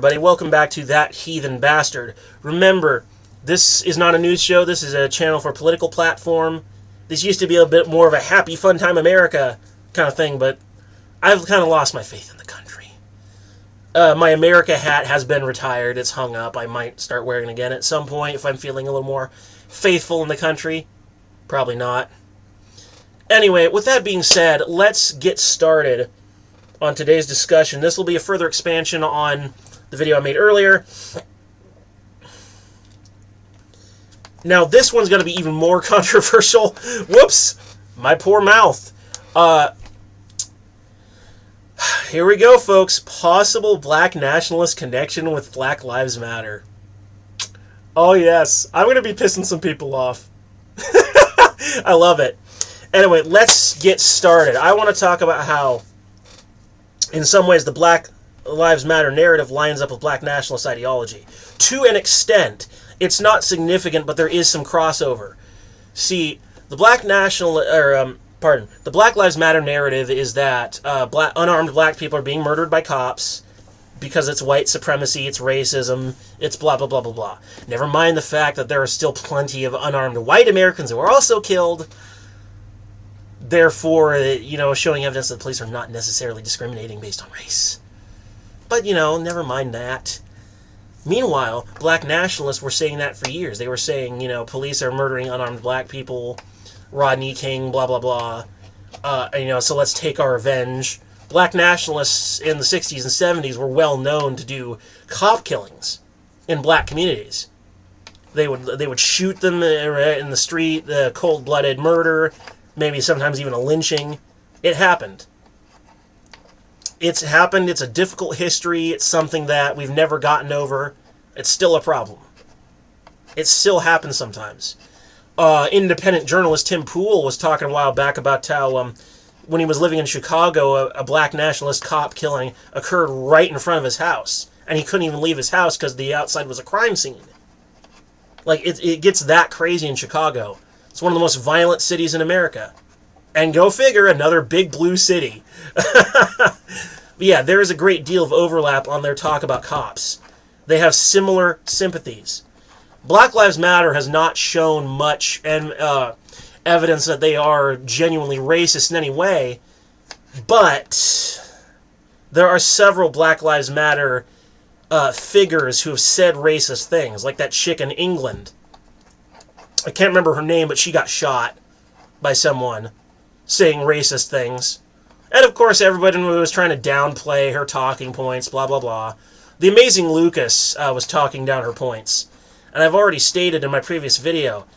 everybody. Welcome back to That Heathen Bastard. Remember, this is not a news show. This is a channel for political platform. This used to be a bit more of a happy, fun time America kind of thing, but I've kind of lost my faith in the country. My America hat has been retired. It's hung up. I might start wearing it again at some point if I'm feeling a little more faithful in the country. Probably not. Anyway, with that being said, let's get started on today's discussion. This will be a further expansion on the video I made earlier. Now, this one's going to be even more controversial. Whoops! My poor mouth. Here we go, folks. Possible black nationalist connection with Black Lives Matter. Oh, yes. I'm going to be pissing some people off. I love it. Anyway, let's get started. I want to talk about how, in some ways, the Black Lives Matter narrative lines up with black nationalist ideology. To an extent, it's not significant, but there is some crossover. See, the the Black Lives Matter narrative is that unarmed black people are being murdered by cops because it's white supremacy, it's racism, it's blah, blah, blah, blah, blah. Never mind the fact that there are still plenty of unarmed white Americans who are also killed. Therefore, showing evidence that the police are not necessarily discriminating based on race. But, never mind that. Meanwhile, black nationalists were saying that for years. They were saying, police are murdering unarmed black people, Rodney King, blah, blah, blah. So let's take our revenge. Black nationalists in the 60s and 70s were well known to do cop killings in black communities. They would shoot them in the street, the cold-blooded murder, maybe sometimes even a lynching. It happened. It's happened. It's a difficult history. It's something that we've never gotten over. It's still a problem. It still happens sometimes. Independent journalist Tim Pool was talking a while back about how when he was living in Chicago, a black nationalist cop killing occurred right in front of his house. And he couldn't even leave his house because the outside was a crime scene. Like, it gets that crazy in Chicago. It's one of the most violent cities in America. And go figure, another big blue city. But yeah, there is a great deal of overlap on their talk about cops. They have similar sympathies. Black Lives Matter has not shown much evidence that they are genuinely racist in any way, but there are several Black Lives Matter figures who have said racist things, like that chick in England. I can't remember her name, but she got shot by someone saying racist things. And of course, everybody was trying to downplay her talking points, blah, blah, blah. The Amazing Lucas was talking down her points. And I've already stated in my previous video,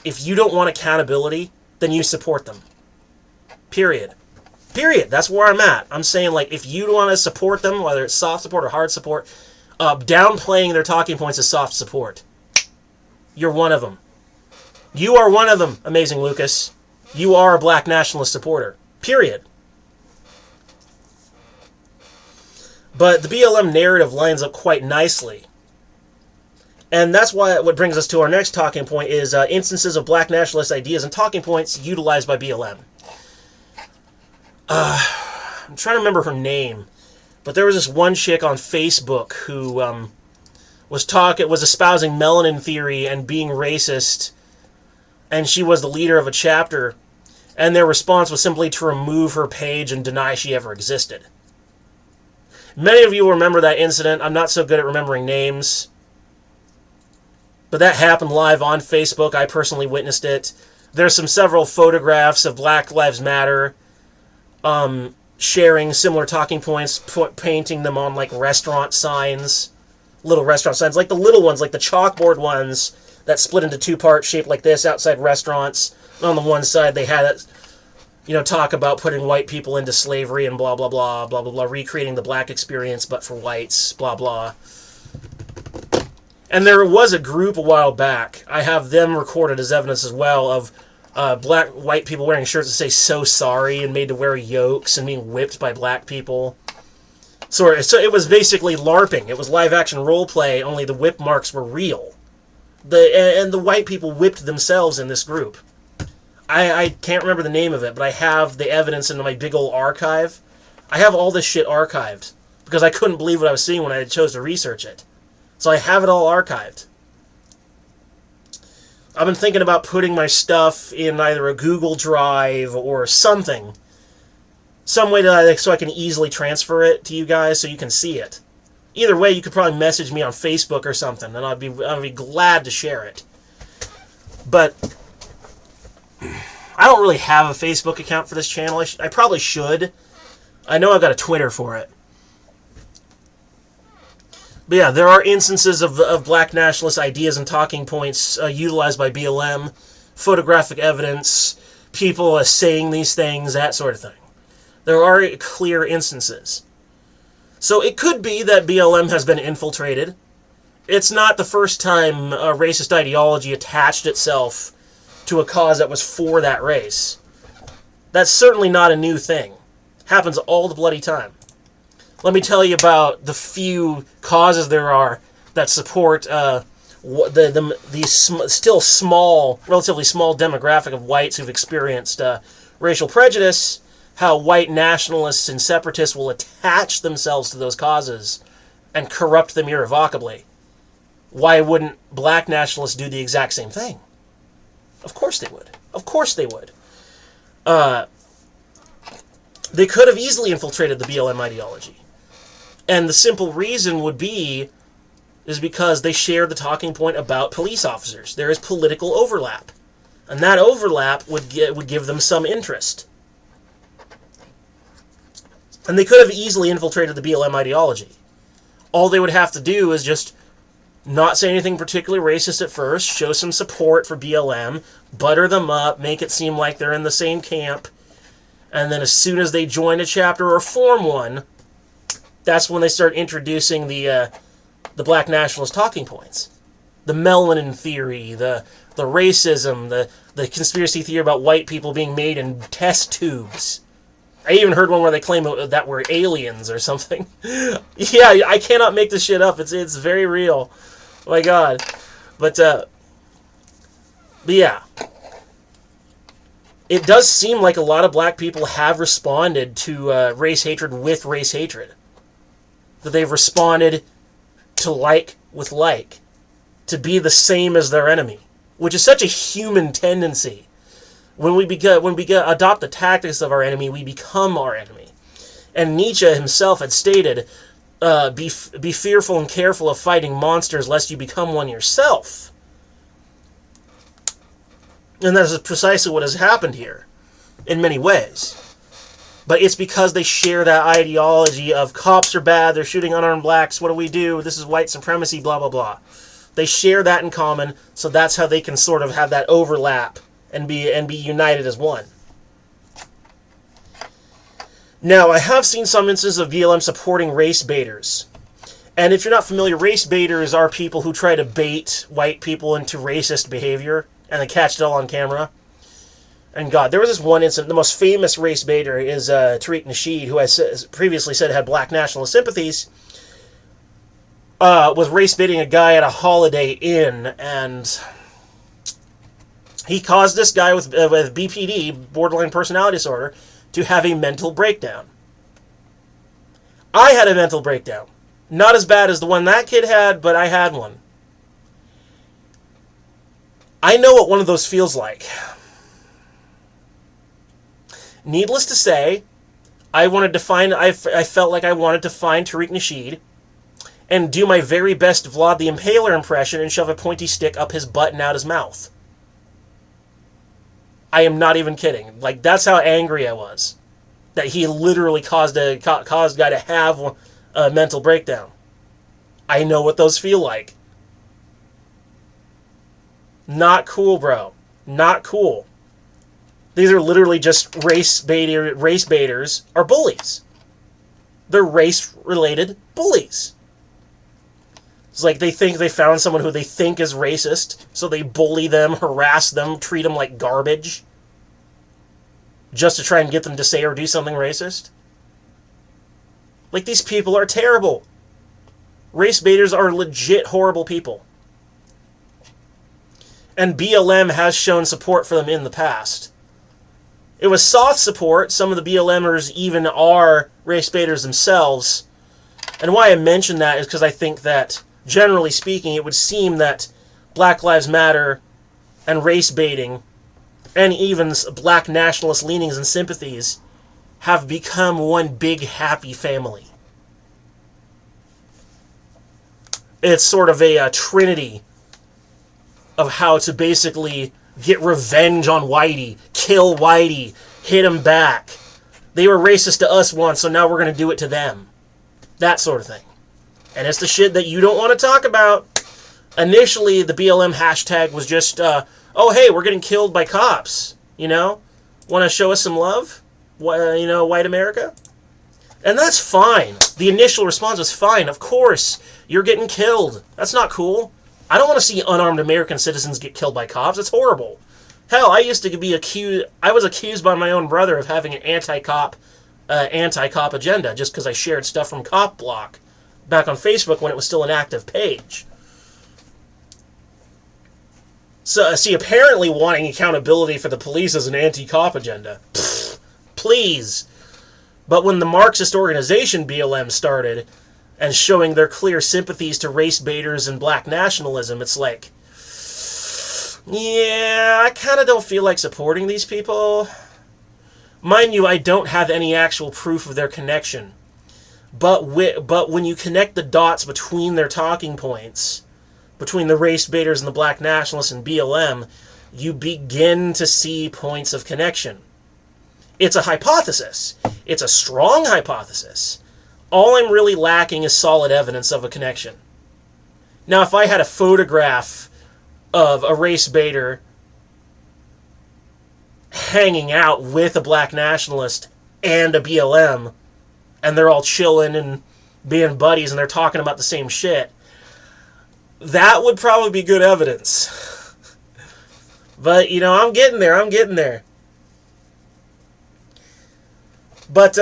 if you don't want accountability, then you support them. Period. Period. That's where I'm at. I'm saying, like, if you want to support them, whether it's soft support or hard support, downplaying their talking points is soft support. You're one of them. You are one of them, Amazing Lucas. You are a black nationalist supporter. Period. But the BLM narrative lines up quite nicely. And that's why what brings us to our next talking point is instances of black nationalist ideas and talking points utilized by BLM. I'm trying to remember her name, but there was this one chick on Facebook who was espousing melanin theory and being racist, and she was the leader of a chapter, and their response was simply to remove her page and deny she ever existed. Many of you will remember that incident. I'm not so good at remembering names, but that happened live on Facebook. I personally witnessed it. There's several photographs of Black Lives Matter sharing similar talking points, painting them on like restaurant signs, little restaurant signs, like the little ones, like the chalkboard ones that split into two parts shaped like this outside restaurants. And on the one side they had it, talk about putting white people into slavery and blah, blah, blah, blah, blah, blah, recreating the black experience but for whites, blah, blah. And there was a group a while back, I have them recorded as evidence as well, of white people wearing shirts that say "so sorry" and made to wear yokes and being whipped by black people. So it was basically LARPing. It was live action role play, only the whip marks were real. And the white people whipped themselves in this group. I can't remember the name of it, but I have the evidence in my big old archive. I have all this shit archived. because I couldn't believe what I was seeing when I chose to research it. So I have it all archived. I've been thinking about putting my stuff in either a Google Drive or something. Some way so I can easily transfer it to you guys so you can see it. Either way, you could probably message me on Facebook or something, and I'd be glad to share it. But I don't really have a Facebook account for this channel. I probably should. I know I've got a Twitter for it. But yeah, there are instances of black nationalist ideas and talking points utilized by BLM, photographic evidence, people saying these things, that sort of thing. There are clear instances. So it could be that BLM has been infiltrated. It's not the first time a racist ideology attached itself to a cause that was for that race. That's certainly not a new thing. Happens all the bloody time. Let me tell you about the few causes there are that support still small, relatively small demographic of whites who've experienced racial prejudice, how white nationalists and separatists will attach themselves to those causes and corrupt them irrevocably. Why wouldn't black nationalists do the exact same thing? Of course they would. Of course they would. They could have easily infiltrated the BLM ideology. And the simple reason is because they share the talking point about police officers. There is political overlap. And that overlap would give them some interest. And they could have easily infiltrated the BLM ideology. All they would have to do is just not say anything particularly racist at first, show some support for BLM, butter them up, make it seem like they're in the same camp, and then as soon as they join a chapter or form one, that's when they start introducing the black nationalist talking points. The melanin theory, the racism, the conspiracy theory about white people being made in test tubes. I even heard one where they claim that we're aliens or something. Yeah, I cannot make this shit up. It's very real. Oh my God. But yeah. It does seem like a lot of black people have responded to race hatred with race hatred. That they've responded to like with like. To be the same as their enemy. Which is such a human tendency. When we adopt the tactics of our enemy, we become our enemy. And Nietzsche himself had stated, be fearful and careful of fighting monsters lest you become one yourself. And that is precisely what has happened here, in many ways. But it's because they share that ideology of cops are bad, they're shooting unarmed blacks, what do we do? This is white supremacy, blah, blah, blah. They share that in common, so that's how they can sort of have that overlap and be united as one. Now, I have seen some instances of BLM supporting race baiters. And if you're not familiar, race baiters are people who try to bait white people into racist behavior, and they catch it all on camera. And God, there was this one incident, the most famous race baiter is Tariq Nasheed, who I previously said had black nationalist sympathies, was race baiting a guy at a Holiday Inn, and he caused this guy with BPD, borderline personality disorder, to have a mental breakdown. I had a mental breakdown. Not as bad as the one that kid had, but I had one. I know what one of those feels like. Needless to say, I felt like I wanted to find Tariq Nasheed and do my very best Vlad the Impaler impression and shove a pointy stick up his butt and out his mouth. I am not even kidding. Like, that's how angry I was. That he literally caused a guy to have a mental breakdown. I know what those feel like. Not cool, bro. Not cool. These are literally just race baiters are bullies. They're race-related bullies. It's like they think they found someone who they think is racist, so they bully them, harass them, treat them like garbage, just to try and get them to say or do something racist. Like, these people are terrible. Race baiters are legit horrible people. And BLM has shown support for them in the past. It was soft support. Some of the BLMers even are race baiters themselves. And why I mention that is because I think that, generally speaking, it would seem that Black Lives Matter and race baiting and even black nationalist leanings and sympathies have become one big happy family. It's sort of a trinity of how to basically get revenge on Whitey, kill Whitey, hit him back. They were racist to us once, so now we're going to do it to them. That sort of thing. And it's the shit that you don't want to talk about. Initially, the BLM hashtag was just, oh, hey, we're getting killed by cops. You know? Want to show us some love? You know, white America? And that's fine. The initial response was fine. Of course, you're getting killed. That's not cool. I don't want to see unarmed American citizens get killed by cops. It's horrible. Hell, I used to be accused. I was accused by my own brother of having an anti-cop agenda just because I shared stuff from Cop Block back on Facebook when it was still an active page. So, see, apparently wanting accountability for the police is an anti-cop agenda. Pfft, please. But when the Marxist organization BLM started and showing their clear sympathies to race baiters and black nationalism, it's like, yeah, I kind of don't feel like supporting these people. Mind you, I don't have any actual proof of their connection. But when you connect the dots between their talking points, between the race baiters and the black nationalists and BLM, you begin to see points of connection. It's a hypothesis. It's a strong hypothesis. All I'm really lacking is solid evidence of a connection. Now, if I had a photograph of a race baiter hanging out with a black nationalist and a BLM, and they're all chilling and being buddies and they're talking about the same shit, that would probably be good evidence. But, you know, I'm getting there. But,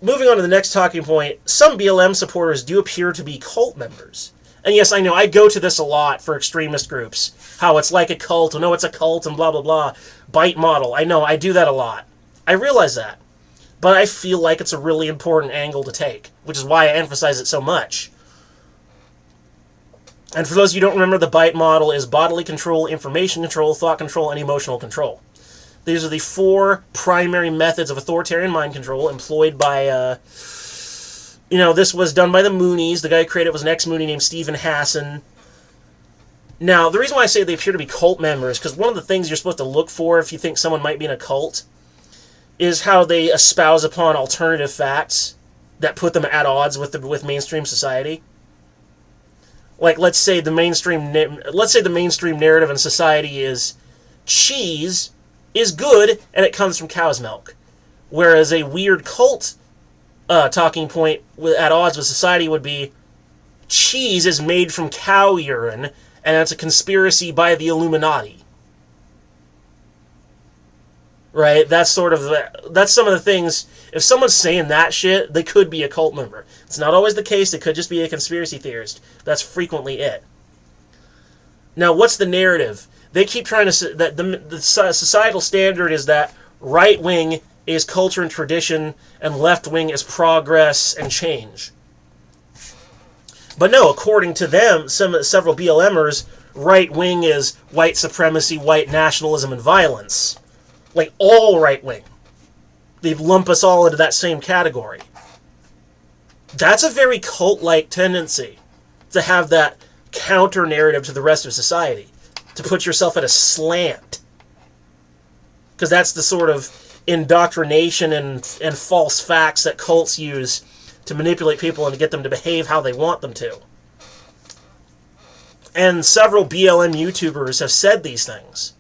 moving on to the next talking point, some BLM supporters do appear to be cult members. And yes, I know, I go to this a lot for extremist groups. How it's like a cult, no, it's a cult, and blah, blah, blah. Bite model. I know, I do that a lot. I realize that. But I feel like it's a really important angle to take, which is why I emphasize it so much. And for those of you who don't remember, the BITE model is bodily control, information control, thought control, and emotional control. These are the 4 primary methods of authoritarian mind control employed by, this was done by the Moonies. The guy who created it was an ex-Moonie named Stephen Hassan. Now, the reason why I say they appear to be cult members, because one of the things you're supposed to look for if you think someone might be in a cult is how they espouse upon alternative facts that put them at odds with mainstream society. Like, let's say the mainstream narrative in society is cheese is good and it comes from cow's milk, whereas a weird cult talking point at odds with society would be cheese is made from cow urine and it's a conspiracy by the Illuminati. Right? That's some of the things. If someone's saying that shit, they could be a cult member. It's not always the case. They could just be a conspiracy theorist. That's frequently it. Now, what's the narrative? They keep trying to say that the societal standard is that right wing is culture and tradition, and left wing is progress and change. But no, according to them, several BLMers, right wing is white supremacy, white nationalism, and violence. Like, all right-wing. They lump us all into that same category. That's a very cult-like tendency, to have that counter-narrative to the rest of society, to put yourself at a slant. Because that's the sort of indoctrination and false facts that cults use to manipulate people and to get them to behave how they want them to. And several BLM YouTubers have said these things.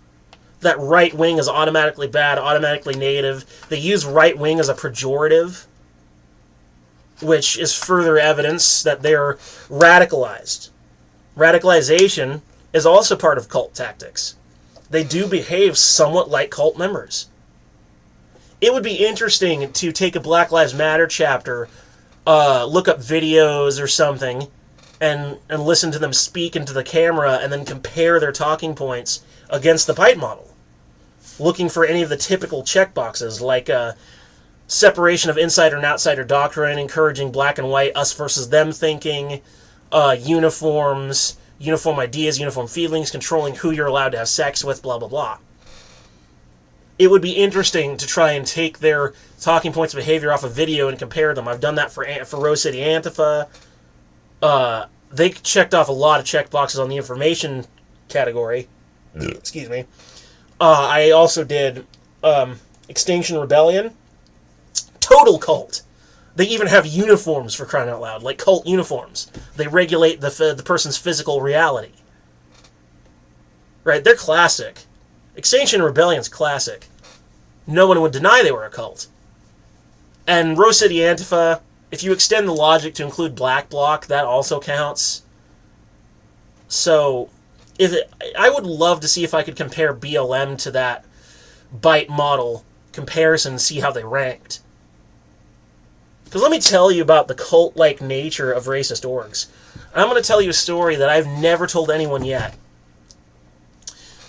That right wing is automatically bad, automatically negative. They use right wing as a pejorative, which is further evidence that they're radicalized. Radicalization is also part of cult tactics. They do behave somewhat like cult members. It would be interesting to take a Black Lives Matter chapter, look up videos or something, and listen to them speak into the camera and then compare their talking points against the BITE model. Looking for any of the typical checkboxes, like separation of insider and outsider doctrine, encouraging black and white, us versus them thinking, uniforms, uniform ideas, uniform feelings, controlling who you're allowed to have sex with, blah, blah, blah. It would be interesting to try and take their talking points of behavior off of video and compare them. I've done that for Rose City Antifa. They checked off a lot of check boxes on the information category. Excuse me. I also did Extinction Rebellion. Total cult. They even have uniforms, for crying out loud, like cult uniforms. They regulate the person's physical reality. Right? They're classic. Extinction Rebellion's classic. No one would deny they were a cult. And Rose City Antifa, if you extend the logic to include Black Bloc, that also counts. So, I would love to see if I could compare BLM to that Byte model comparison and see how they ranked. Because let me tell you about the cult-like nature of racist orgs. I'm going to tell you a story that I've never told anyone yet.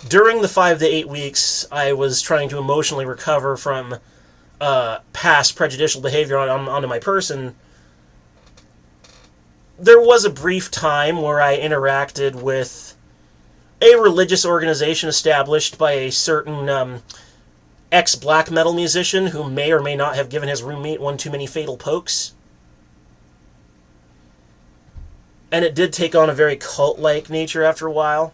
During the 5 to 8 weeks, I was trying to emotionally recover from past prejudicial behavior onto my person. There was a brief time where I interacted with a religious organization established by a certain ex-black metal musician who may or may not have given his roommate one too many fatal pokes. And it did take on a very cult-like nature after a while.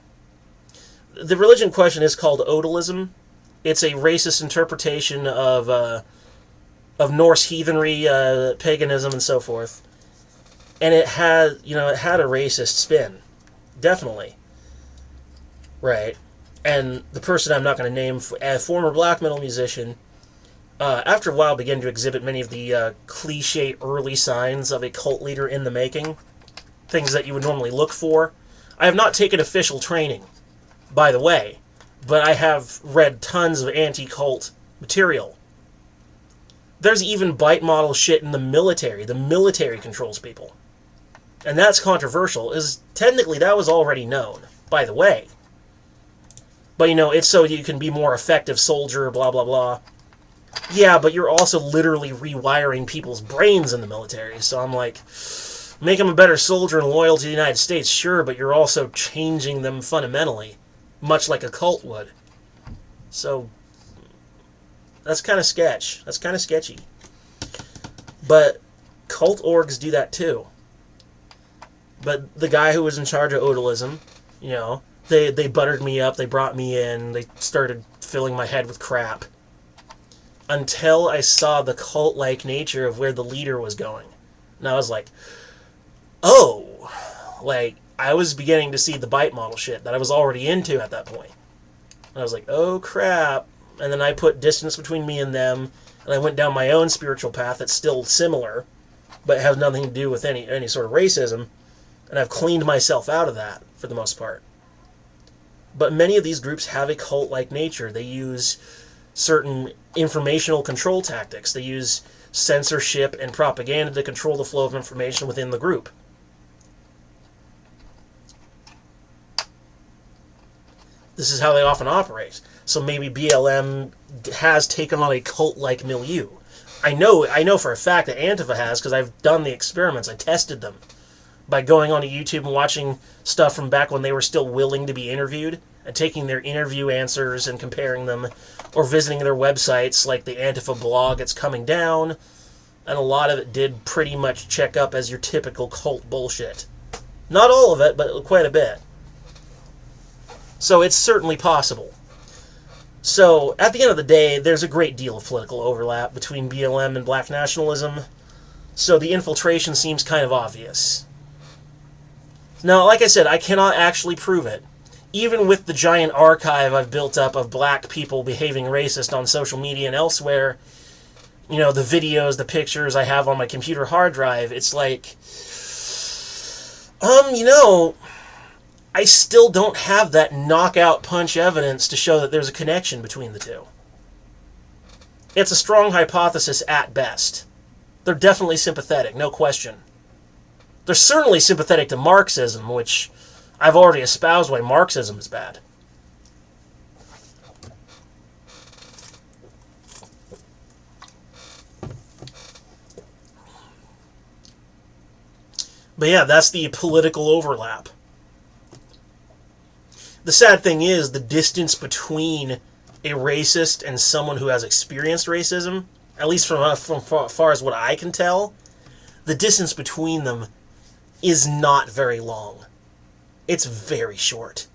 The religion in question is called odalism. It's a racist interpretation of Norse heathenry, paganism, and so forth. And it had a racist spin. Definitely. Right. And the person I'm not going to name, a former black metal musician, after a while began to exhibit many of the cliche early signs of a cult leader in the making. Things that you would normally look for. I have not taken official training, by the way, but I have read tons of anti-cult material. There's even Byte model shit in the military. The military controls people. And that's controversial, technically that was already known, by the way. But, it's so you can be more effective soldier, blah, blah, blah. Yeah, but you're also literally rewiring people's brains in the military. So I'm like, make them a better soldier and loyal to the United States, sure, but you're also changing them fundamentally, much like a cult would. So, that's kind of sketch. That's kind of sketchy. But cult orgs do that too. But the guy who was in charge of odalism, they buttered me up, they brought me in, they started filling my head with crap. Until I saw the cult-like nature of where the leader was going. And I was like, oh, I was beginning to see the Byte model shit that I was already into at that point. And I was like, oh crap. And then I put distance between me and them, and I went down my own spiritual path that's still similar, but has nothing to do with any sort of racism. And I've cleaned myself out of that, for the most part. But many of these groups have a cult-like nature. They use certain informational control tactics. They use censorship and propaganda to control the flow of information within the group. This is how they often operate. So maybe BLM has taken on a cult-like milieu. I know for a fact that Antifa has, because I've done the experiments. I tested them by going onto YouTube and watching stuff from back when they were still willing to be interviewed, and taking their interview answers and comparing them, or visiting their websites like the Antifa blog, It's Coming Down, and a lot of it did pretty much check up as your typical cult bullshit. Not all of it, but quite a bit. So it's certainly possible. So, at the end of the day, there's a great deal of political overlap between BLM and Black nationalism, so the infiltration seems kind of obvious. Now, like I said, I cannot actually prove it. Even with the giant archive I've built up of black people behaving racist on social media and elsewhere, the videos, the pictures I have on my computer hard drive, it's like, I still don't have that knockout punch evidence to show that there's a connection between the two. It's a strong hypothesis at best. They're definitely sympathetic, no question. They're certainly sympathetic to Marxism, which I've already espoused why Marxism is bad. But yeah, that's the political overlap. The sad thing is the distance between a racist and someone who has experienced racism, at least from far as what I can tell, the distance between them is not very long. It's very short.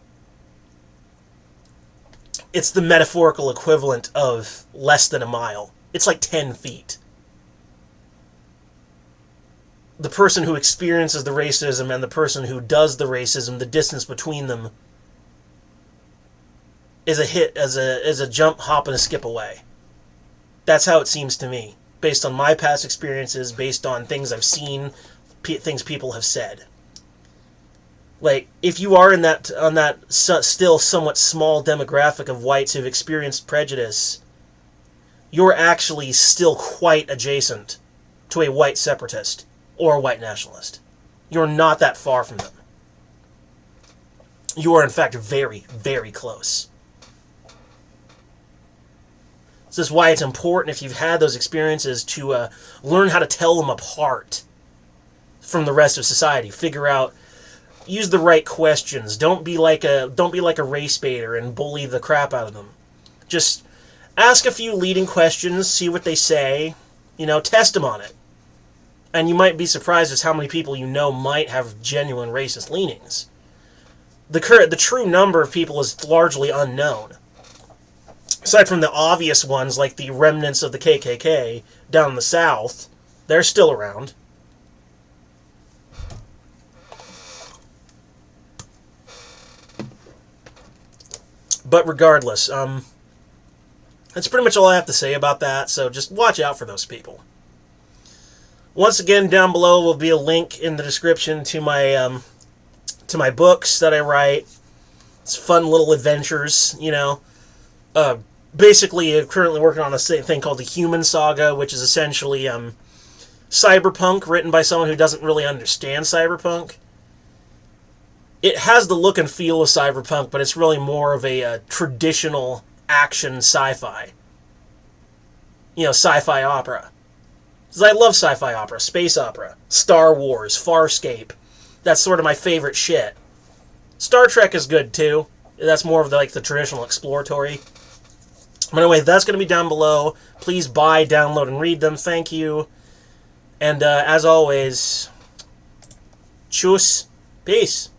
It's the metaphorical equivalent of less than a mile. It's like 10 feet. The person who experiences the racism and the person who does the racism, the distance between them is a jump, hop, and a skip away. That's how it seems to me, based on my past experiences, based on things I've seen, things people have said. Like, if you are on that still somewhat small demographic of whites who've experienced prejudice, you're actually still quite adjacent to a white separatist or a white nationalist. You're not that far from them. You are, in fact, very, very close. This is why it's important, if you've had those experiences, to learn how to tell them apart from the rest of society. Figure out, use the right questions. Don't be like a race baiter and bully the crap out of them. Just ask a few leading questions, see what they say, test them on it. And you might be surprised as how many people might have genuine racist leanings. The true number of people is largely unknown. Aside from the obvious ones, like the remnants of the KKK down in the South, they're still around. But regardless, that's pretty much all I have to say about that, so just watch out for those people. Once again, down below will be a link in the description to my books that I write. It's fun little adventures, Basically, I'm currently working on a thing called the Human Saga, which is essentially cyberpunk written by someone who doesn't really understand cyberpunk. It has the look and feel of cyberpunk, but it's really more of a traditional action sci-fi. Sci-fi opera. Because I love sci-fi opera, space opera, Star Wars, Farscape. That's sort of my favorite shit. Star Trek is good too. That's more of the traditional exploratory. But anyway, that's going to be down below. Please buy, download, and read them. Thank you. And as always, tschüss. Peace.